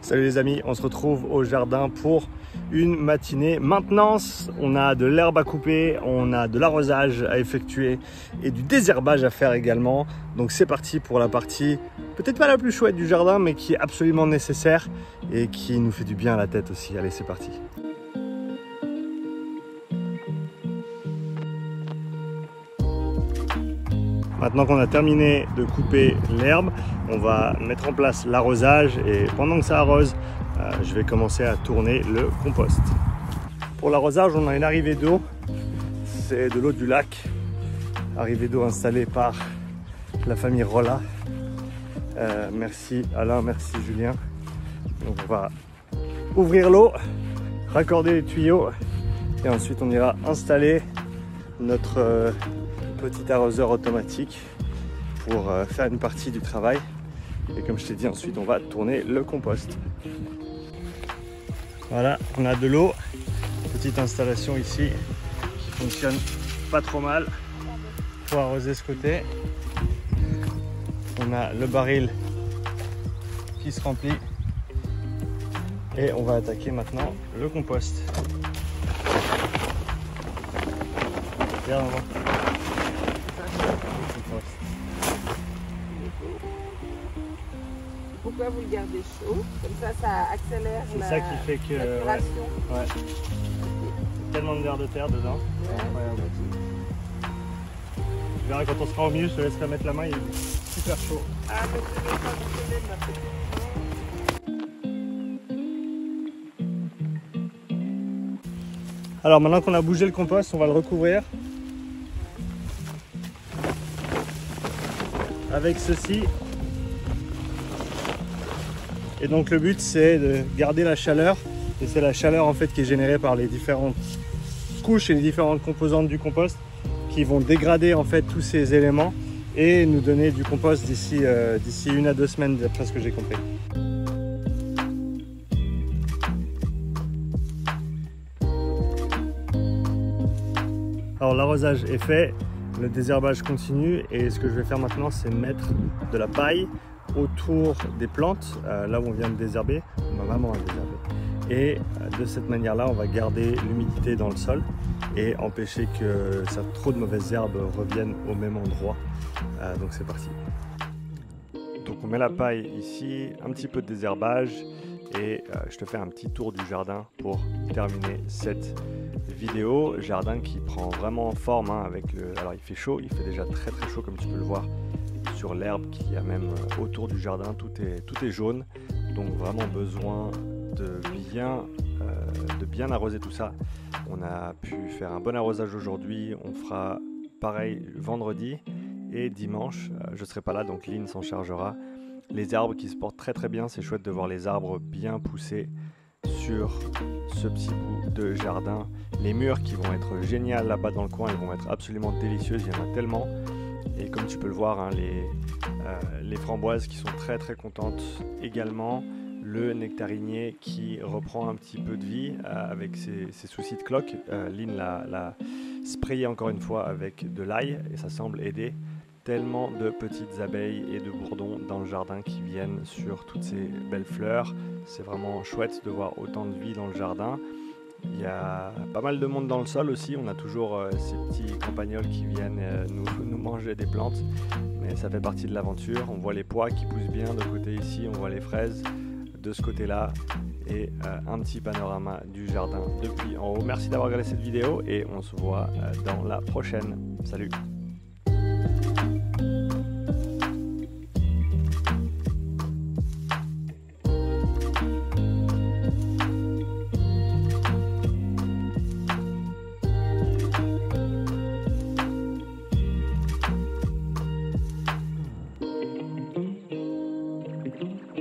Salut les amis, on se retrouve au jardin pour une matinée maintenance. On a de l'herbe à couper, on a de l'arrosage à effectuer et du désherbage à faire également. Donc c'est parti pour la partie peut-être pas la plus chouette du jardin, mais qui est absolument nécessaire et qui nous fait du bien à la tête aussi. Allez, c'est parti. Maintenant qu'on a terminé de couper l'herbe, on va mettre en place l'arrosage et pendant que ça arrose, je vais commencer à tourner le compost. Pour l'arrosage, on a une arrivée d'eau, c'est de l'eau du lac, arrivée d'eau installée par la famille Rolla. Merci Alain, merci Julien. Donc on va ouvrir l'eau, raccorder les tuyaux et ensuite on ira installer notre petit arroseur automatique pour faire une partie du travail. Et comme je t'ai dit, ensuite on va tourner le compost. Voilà, on a de l'eau, petite installation ici qui fonctionne pas trop mal pour arroser ce côté. On a le baril qui se remplit et on va attaquer maintenant le compost. Regarde, Pourquoi vous le gardez chaud? Comme ça accélère la ça qui fait que maturation. Ouais. Tellement de vers de terre dedans. Ouais. Incroyable. Tu verras quand on sera au milieu, je te laisserai mettre la main, il est super chaud. Ah, mais je vais pas vous donner ma petite. Alors maintenant qu'on a bougé le compost, on va le recouvrir avec ceci. Et donc le but c'est de garder la chaleur, et c'est la chaleur en fait qui est générée par les différentes couches et les différentes composantes du compost qui vont dégrader en fait tous ces éléments et nous donner du compost d'ici 1 à 2 semaines d'après ce que j'ai compris. Alors l'arrosage est fait, le désherbage continue et ce que je vais faire maintenant c'est mettre de la paille autour des plantes, là où on vient de désherber, on va vraiment désherber. Et de cette manière-là, on va garder l'humidité dans le sol et empêcher que trop de mauvaises herbes reviennent au même endroit. Donc c'est parti. Donc on met la paille ici, un petit peu de désherbage et je te fais un petit tour du jardin pour terminer cette vidéo. Jardin qui prend vraiment forme hein, avec le... Alors il fait chaud, il fait déjà très chaud comme tu peux le voir sur l'herbe qu'il y a même autour du jardin, tout est jaune, donc vraiment besoin de bien arroser tout ça. On a pu faire un bon arrosage aujourd'hui, on fera pareil vendredi et dimanche, je ne serai pas là donc Lynn s'en chargera. Les arbres qui se portent très bien, c'est chouette de voir les arbres bien poussés sur ce petit bout de jardin. Les murs qui vont être géniales là-bas dans le coin, ils vont être absolument délicieux, il y en a tellement. Et comme tu peux le voir, hein, les framboises qui sont très contentes également. Le nectarinier qui reprend un petit peu de vie avec ses soucis de cloque. Lynn l'a sprayé encore une fois avec de l'ail et ça semble aider. Tellement de petites abeilles et de bourdons dans le jardin qui viennent sur toutes ces belles fleurs. C'est vraiment chouette de voir autant de vie dans le jardin. Il y a pas mal de monde dans le sol aussi, on a toujours ces petits campagnols qui viennent nous manger des plantes, mais ça fait partie de l'aventure. On voit les pois qui poussent bien de côté ici, on voit les fraises de ce côté-là et un petit panorama du jardin depuis en haut. Merci d'avoir regardé cette vidéo et on se voit dans la prochaine. Salut!